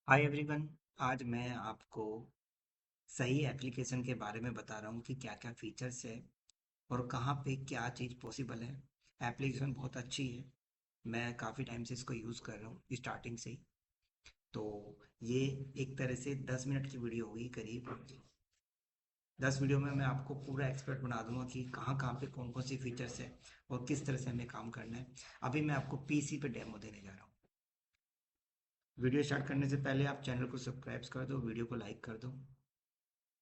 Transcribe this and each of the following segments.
Hi everyone. आज मैं आपको सही एप्लीकेशन के बारे में बता रहा हूँ कि क्या क्या फीचर्स है और कहाँ पे क्या चीज़ पॉसिबल है। एप्लीकेशन बहुत अच्छी है। मैं काफ़ी टाइम से इसको यूज़ कर रहा हूँ स्टार्टिंग से ही। तो ये एक तरह से 10 मिनट की वीडियो होगी करीब। 10 वीडियो में मैं आपको पूरा एक्सपर्ट बना दूंगा कि कहाँ कहाँ पे कौन कौन सी फीचर्स है और किस तरह से हमें काम करना है। अभी मैं आपको पीसी पे डेमो देने जा रहा हूँ। वीडियो स्टार्ट करने से पहले आप चैनल को सब्सक्राइब कर दो, वीडियो को लाइक कर दो।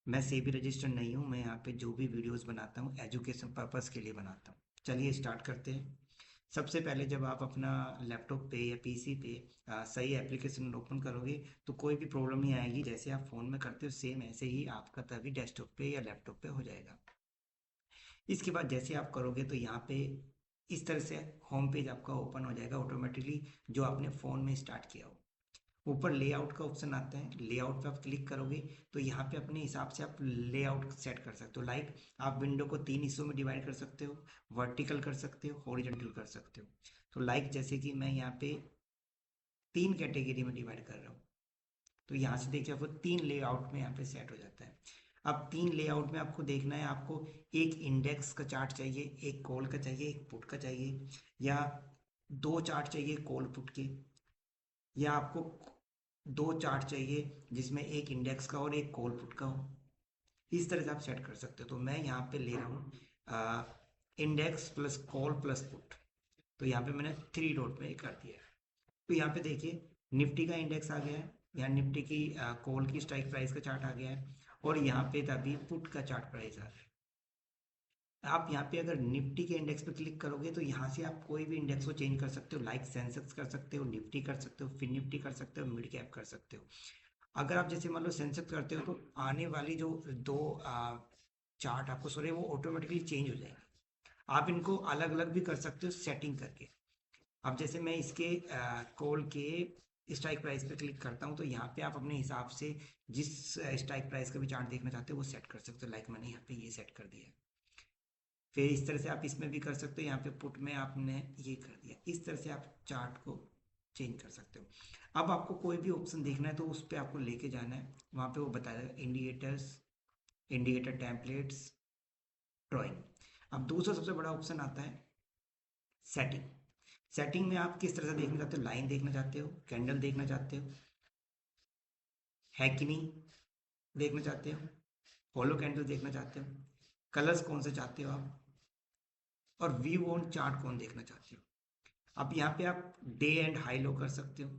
मैं सेबी रजिस्टर्ड नहीं हूँ। मैं यहाँ पे जो भी वीडियोस बनाता हूँ एजुकेशन पर्पस के लिए बनाता हूँ। चलिए स्टार्ट करते हैं। सबसे पहले जब आप अपना लैपटॉप पे या पीसी पे सही एप्लीकेशन ओपन करोगे तो कोई भी प्रॉब्लम नहीं आएगी। जैसे आप फ़ोन में करते हो सेम ऐसे ही आपका तभी डेस्कटॉप पे या लैपटॉप पे हो जाएगा। इसके बाद जैसे आप करोगे तो यहाँ पे इस तरह से होम पेज आपका ओपन हो जाएगा ऑटोमेटिकली, जो आपने फ़ोन में स्टार्ट किया हो। ऊपर लेआउट का ऑप्शन आता है, लेआउट पे आप क्लिक करोगे तो यहाँ पे अपने हिसाब से आप लेआउट सेट कर सकते हो। लाइक आप विंडो को 3 हिस्सों में डिवाइड कर सकते हो, वर्टिकल कर सकते हो, हॉरिजॉन्टल कर सकते हो। तो लाइक जैसे कि मैं यहाँ पे 3 कैटेगरी में डिवाइड कर रहा हूँ। तो यहाँ से देखिए आपको 3 लेआउट में यहाँ पे सेट हो जाता है। अब 3 लेआउट में आपको देखना है, आपको एक इंडेक्स का चार्ट चाहिए, एक कॉल का चाहिए, एक पुट का चाहिए, या 2 चार्ट चाहिए कॉल पुट के, या आपको 2 चार्ट चाहिए जिसमें एक इंडेक्स का और एक कॉल पुट का हो। इस तरह से आप सेट कर सकते हो। तो मैं यहाँ पे ले रहा हूँ index plus call plus put. तो यहाँ पे मैंने 3 डॉट में कर दिया है। तो यहाँ पे देखिए निफ्टी का इंडेक्स आ गया है, यहाँ निफ्टी की कॉल की स्ट्राइक प्राइस का चार्ट आ गया है, और यहाँ पे तभी पुट का चार्ट प्राइस आ रहा है। आप यहाँ पे अगर निफ्टी के इंडेक्स पे क्लिक करोगे तो यहाँ से आप कोई भी इंडेक्स को चेंज कर सकते हो। लाइक सेंसेक्स कर सकते हो, निफ्टी कर सकते हो, फिन निफ्टी कर सकते हो, मिड कैप कर सकते हो। अगर आप जैसे मान लो सेंसेक्स करते हो तो आने वाली जो दो चार्ट आपको सॉरी वो ऑटोमेटिकली चेंज हो जाएंगे। आप इनको अलग अलग भी कर सकते हो सेटिंग करके। अब जैसे मैं इसके कॉल के स्ट्राइक प्राइस पे क्लिक करता हूँ तो यहाँ पे आप अपने हिसाब से जिस स्ट्राइक प्राइस का भी चार्ट देखना चाहते हो वो सेट कर सकते हो। लाइक मैंने यहाँ पे ये सेट कर दिया है। फिर इस तरह से आप इसमें भी कर सकते हो, यहाँ पे पुट में आपने ये कर दिया। इस तरह से आप चार्ट को चेंज कर सकते हो। अब आपको कोई भी ऑप्शन देखना है तो उस पर आपको लेके जाना है, वहाँ पे वो बताएगा इंडिकेटर्स, इंडिकेटर टेम्पलेट्स, ड्राइंग। अब दूसरा सबसे बड़ा ऑप्शन आता है सेटिंग। सेटिंग में आप किस तरह से देखना चाहते हो, लाइन देखना चाहते हो, कैंडल देखना चाहते हो, है कि नहीं देखना चाहते हो, फॉलो कैंडल देखना चाहते हो, कलर्स कौन से चाहते हो आप, और व्यू ऑन चार्ट कौन देखना चाहते हो। अब यहाँ पे आप डे एंड हाई लो कर सकते हो,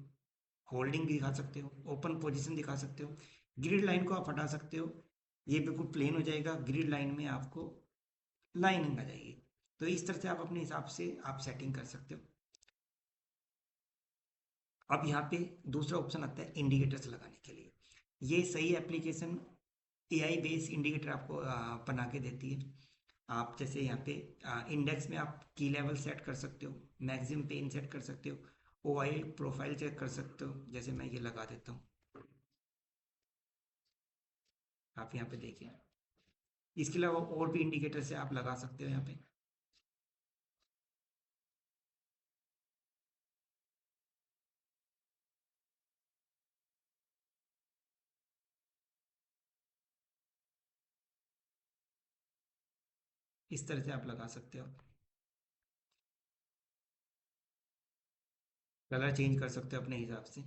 होल्डिंग दिखा सकते हो, ओपन पोजीशन दिखा सकते हो। ग्रिड लाइन को आप हटा सकते हो, ये बिल्कुल प्लेन हो जाएगा। ग्रिड लाइन में आपको लाइनिंग आ जाएगी। तो इस तरह से आप अपने हिसाब से आप सेटिंग कर सकते हो। अब यहाँ पे दूसरा ऑप्शन आता है इंडिकेटर्स लगाने के लिए। ये सही एप्लीकेशन एआई बेस्ड इंडिकेटर आपको बना के देती है। आप जैसे यहाँ पे इंडेक्स में आप की लेवल सेट कर सकते हो, मैक्सिमम पेन सेट कर सकते हो, ओ आई प्रोफाइल चेक कर सकते हो। जैसे मैं ये लगा देता हूँ, आप यहाँ पे देखिए। इसके अलावा और भी इंडिकेटर से आप लगा सकते हो यहाँ पे। इस तरह से आप लगा सकते हो, कलर चेंज कर सकते हो अपने हिसाब से।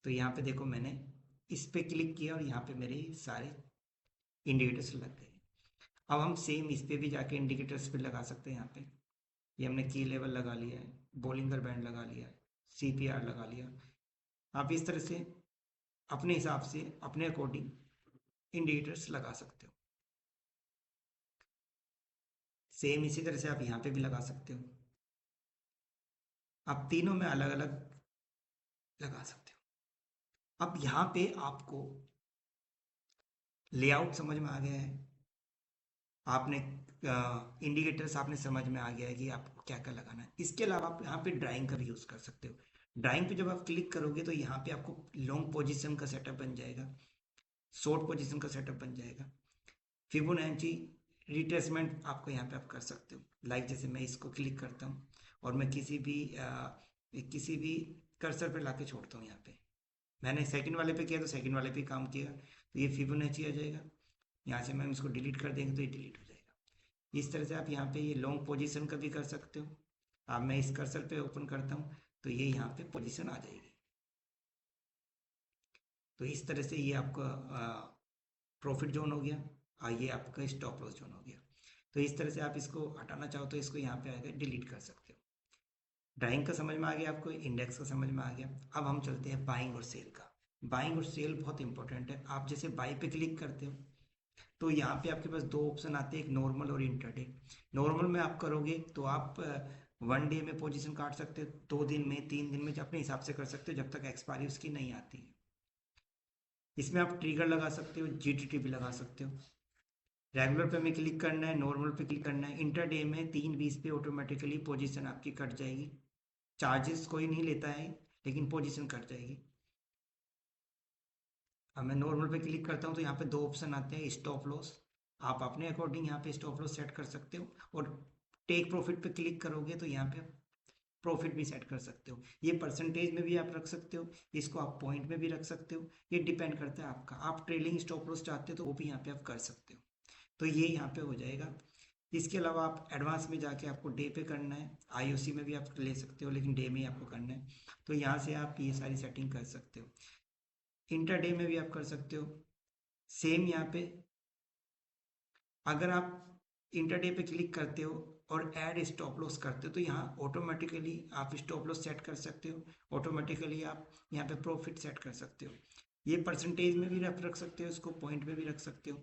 तो यहाँ पे देखो मैंने इस पे क्लिक किया और यहाँ पे मेरे सारे इंडिकेटर्स लग गए। अब हम सेम इस पे भी जाके इंडिकेटर्स पे लगा सकते हैं। यहाँ पे ये हमने की लेवल लगा लिया है, बोलिंगर बैंड लगा लिया है, सीपीआर लगा लिया। आप इस तरह से अपने हिसाब से अपने अकॉर्डिंग इंडिकेटर्स लगा सकते हो। सेम इसी तरह से आप यहाँ पे भी लगा सकते हो। आप तीनों में अलग अलग लगा सकते हो। अब यहाँ पे आपको लेआउट समझ में आ गया है, आपने इंडिकेटर्स आपने समझ में आ गया है कि आपको क्या क्या लगाना है। इसके अलावा आप यहाँ पे ड्राइंग का भी यूज़ कर सकते हो। ड्राइंग पे जब आप क्लिक करोगे तो यहाँ पे आपको लॉन्ग पोजीशन का सेटअप बन जाएगा, शॉर्ट पोजीशन का सेटअप बन जाएगा। फिबोनाची रिट्रेसमेंट आपको यहाँ पे आप कर सकते हो। लाइक जैसे मैं इसको क्लिक करता हूँ और मैं किसी भी कर्सर पे लाके छोड़ता हूँ यहाँ पे। मैंने सेकंड वाले पे किया तो सेकंड वाले पे काम किया, तो ये फिबोनाची आ जाएगा। यहाँ से मैम इसको डिलीट कर देंगे तो ये डिलीट हो जाएगा। इस तरह से आप यहाँ पे ये लॉन्ग पोजीशन का भी कर सकते हो। अब मैं इस कर्सर पे ओपन करता हूँ तो ये यहाँ पे पोजीशन आ जाएगी। तो इस तरह से ये आपका प्रॉफिट जोन हो गया और ये आपका स्टॉप लॉस जोन हो गया। तो इस तरह से आप इसको हटाना चाहो तो इसको यहाँ पे आकर डिलीट कर सकते हो। ड्राइंग का समझ में आ गया आपको, इंडेक्स का समझ में आ गया। अब हम चलते हैं बाइंग और सेल का। बाइंग और सेल बहुत इंपॉर्टेंट है। आप जैसे बाई पे क्लिक करते हो तो यहाँ पे आपके पास दो ऑप्शन आते हैं, एक नॉर्मल और इंटरडे। नॉर्मल में आप करोगे तो आप 1 डे में पोजीशन काट सकते हो, 2 दिन में, 3 दिन में, अपने हिसाब से कर सकते हो जब तक एक्सपायरी उसकी नहीं आती है। इसमें आप ट्रिगर लगा सकते हो, जीटीटी भी लगा सकते हो। रेगुलर पे में क्लिक करना है, नॉर्मल पे क्लिक करना है। इंटरडे में 3:20 पे ऑटोमेटिकली पोजीशन आपकी कट जाएगी। चार्जेस कोई नहीं लेता है, लेकिन पोजीशन कट जाएगी। अब मैं नॉर्मल पे क्लिक करता हूँ तो यहाँ पे दो ऑप्शन आते हैं, स्टॉप लॉस। आप अपने अकॉर्डिंग यहाँ पे स्टॉप लॉस सेट कर सकते हो, और टेक प्रॉफिट पे क्लिक करोगे तो यहाँ पे प्रॉफिट भी सेट कर सकते हो। ये परसेंटेज में भी आप रख सकते हो, इसको आप पॉइंट में भी रख सकते हो। ये डिपेंड करता है आपका। आप ट्रेलिंग स्टॉप लॉस चाहते हो तो वो भी यहाँ पे आप कर सकते हो। तो ये यहाँ पे हो जाएगा। इसके अलावा आप एडवांस में जाके आपको डे पे करना है, आईओसी में भी आप ले सकते हो, लेकिन डे में ही आपको करना है। तो यहाँ से आप ये सारी सेटिंग कर सकते हो। इंटरडे में भी आप कर सकते हो। सेम यहाँ पे अगर आप इंटरडे पे क्लिक करते हो और ऐड स्टॉप लॉस करते हो तो यहाँ ऑटोमेटिकली आप स्टॉप लॉस सेट कर सकते हो। ऑटोमेटिकली आप यहाँ पे प्रॉफिट सेट कर सकते हो। ये परसेंटेज में भी रख रख सकते हो, इसको पॉइंट में भी रख सकते हो,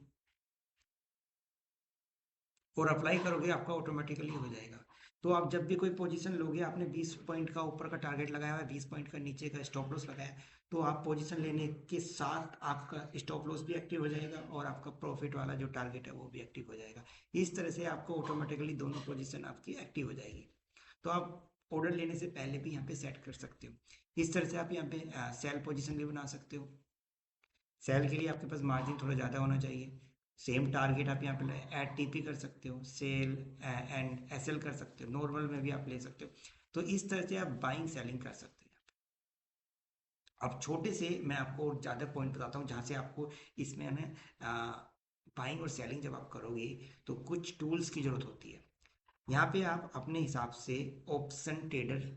और अप्लाई करोगे आपका ऑटोमेटिकली हो जाएगा। तो आप जब भी कोई पोजीशन लोगे, आपने 20 पॉइंट का ऊपर का टारगेट लगाया हुआ है, 20 पॉइंट का नीचे का स्टॉप लॉस लगाया है, तो आप पोजीशन लेने के साथ आपका स्टॉप लॉस भी एक्टिव हो जाएगा और आपका प्रॉफिट वाला जो टारगेट है वो भी एक्टिव हो जाएगा। इस तरह से आपको ऑटोमेटिकली दोनों पोजीशन आपकी एक्टिव हो जाएगी। तो आप ऑर्डर लेने से पहले भी यहाँ पे सेट कर सकते हो। इस तरह से आप यहाँ पे सेल पोजीशन भी बना सकते हो। सेल के लिए आपके पास मार्जिन थोड़ा ज़्यादा होना चाहिए। सेम टारगेट आप यहाँ पे ऐड टीपी कर सकते हो, सेल एंड एसएल कर सकते हो, नॉर्मल में भी आप ले सकते हो। तो इस तरह से आप बाइंग सेलिंग कर सकते हो। अब छोटे से मैं आपको ज़्यादा पॉइंट बताता हूँ जहाँ से आपको इसमें है ना बाइंग और सेलिंग जब आप करोगे तो कुछ टूल्स की ज़रूरत होती है। यहाँ पे आप अपने हिसाब से ऑप्शन ट्रेडर,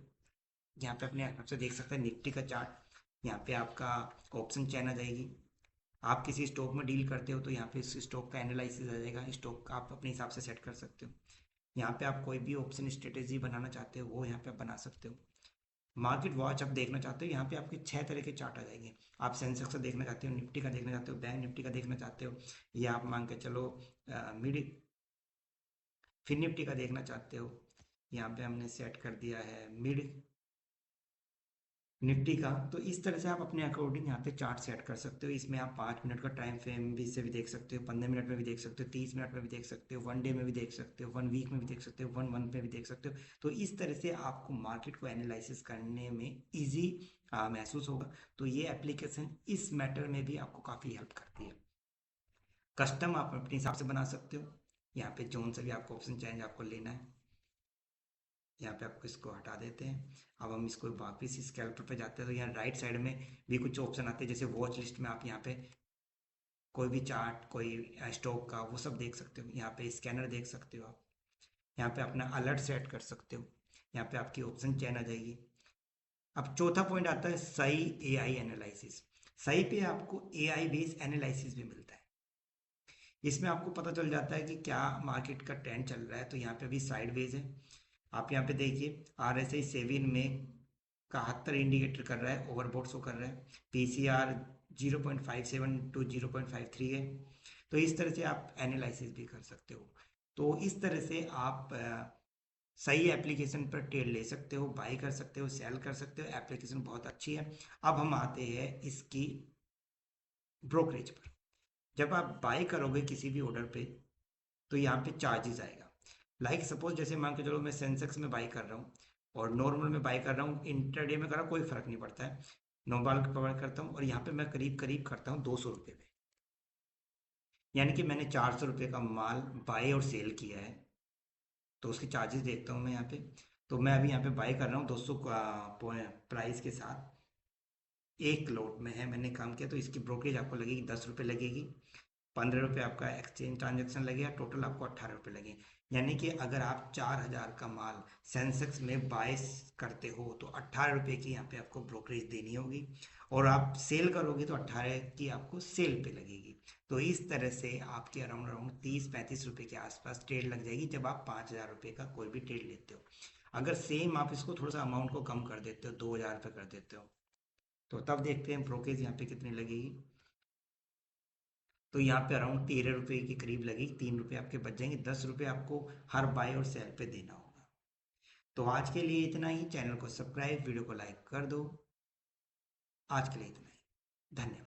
यहाँ पे अपने हिसाब से देख सकते हैं निफ्टी का चार्ट। यहाँ पे आपका ऑप्शन चैन आ जाएगी। आप किसी स्टॉक में डील करते हो तो यहाँ पे इस स्टॉक का एनालिसिस आ जाएगा। स्टॉक का आप अपने हिसाब से सेट कर सकते हो। यहाँ पे आप कोई भी ऑप्शन स्ट्रेटेजी बनाना चाहते हो वो यहाँ पे आप बना सकते हो। मार्केट वॉच आप देखना चाहते हो, यहाँ पे आपके 6 तरह के चार्ट आ जाएंगे। आप सेंसेक्स का देखना चाहते हो, निफ्टी का देखना चाहते हो, बैंक निफ्टी का देखना चाहते हो, या आप मान के चलो मिड फिर निफ्टी का देखना चाहते हो। यहाँ पे हमने सेट कर दिया है मिड निफ्टी का। तो इस तरह से आप अपने अकॉर्डिंग यहाँ पे चार्ट सेट कर सकते हो। इसमें आप 5 मिनट का टाइम फ्रेम भी से भी देख सकते हो, 15 मिनट में भी देख सकते हो, 30 मिनट में भी देख सकते हो, 1 डे में भी देख सकते हो, 1 वीक में भी देख सकते हो, 1 मंथ में भी देख सकते हो। तो इस तरह से आपको मार्केट को एनालिसिस करने में ईजी महसूस होगा। तो ये एप्लीकेशन इस मैटर में भी आपको काफ़ी हेल्प करती है। कस्टम आप अपने हिसाब से बना सकते हो। यहाँ पे जोन से भी आपको ऑप्शन चेंज आपको लेना है। यहाँ पे आपको इसको हटा देते हैं। अब हम इसको वापस स्कैल्पर पे जाते हैं तो यहाँ राइट साइड में भी कुछ ऑप्शन आते हैं, जैसे वॉच लिस्ट में आप यहाँ पे कोई भी चार्ट, कोई स्टॉक का, वो सब देख सकते हो। यहाँ पे स्कैनर देख सकते हो आप। यहाँ पे अपना अलर्ट सेट कर सकते हो। यहाँ पे आपकी ऑप्शन चेन आ जाएगी। अब चौथा पॉइंट आता है सही एआई एनालिसिस। सही पे आपको एआई बेस्ड एनालिसिस भी मिलता है। इसमें आपको पता चल जाता है कि क्या मार्केट का ट्रेंड चल रहा है। तो यहाँ पे अभी साइडवेज है। आप यहाँ पे देखिए RSI 7 में 71 इंडिकेटर कर रहा है, ओवरबॉट शो कर रहा है। PCR 0.57 टू 0.53 है। तो इस तरह से आप एनालिसिस भी कर सकते हो। तो इस तरह से आप सही एप्लीकेशन पर ट्रेड ले सकते हो, बाई कर सकते हो, सेल कर सकते हो। एप्लीकेशन बहुत अच्छी है। अब हम आते हैं इसकी ब्रोकरेज पर। जब आप बाई करोगे किसी भी ऑर्डर पे तो यहाँ पे चार्जेस आएगा। लाइक सपोज जैसे मान के चलो मैं सेंसेक्स में बाई कर रहा हूँ और नॉर्मल में बाई कर रहा हूँ, इंटरडे में कर रहा हूँ, कोई फर्क नहीं पड़ता है। नॉर्मल कवर करता हूँ और यहाँ पे मैं करीब करीब करता हूँ 200 रुपये में। यानी कि मैंने 400 रुपये का माल बाई और सेल किया है। तो उसके चार्जेस देखता हूँ मैं यहाँ पे। तो मैं अभी यहाँ पे बाई कर रहा हूँ 200 प्राइस के साथ। एक लोट में है मैंने काम किया, तो इसकी ब्रोकरेज आपको लगेगी 10 रुपये लगेगी। 15 रुपये आपका एक्सचेंज ट्रांजेक्शन लगेगा, टोटल आपको 18 रुपये लगेंगे। यानी कि अगर आप 4,000 का माल सेंसेक्स में बाइस करते हो तो 18 रुपये की यहाँ पे आपको ब्रोकरेज देनी होगी, और आप सेल करोगे तो 18 की आपको सेल पे लगेगी। तो इस तरह से आपके अराउंड अराउंड 30-35 रुपये के आसपास ट्रेड लग जाएगी जब आप 5,000 रुपये का कोई भी ट्रेड लेते हो। अगर सेम आप इसको थोड़ा सा अमाउंट को कम कर देते हो, 2,000 रुपये कर देते हो, तो तब देखते हैं ब्रोकरेज यहाँ पे कितनी लगेगी। तो यहाँ पे अराउंड 13 रुपये के करीब लगेगी, 3 रुपये आपके बच जाएंगे, 10 रुपये आपको हर बाय और सेल पे देना होगा। तो आज के लिए इतना ही। चैनल को सब्सक्राइब, वीडियो को लाइक कर दो। आज के लिए इतना ही। धन्यवाद।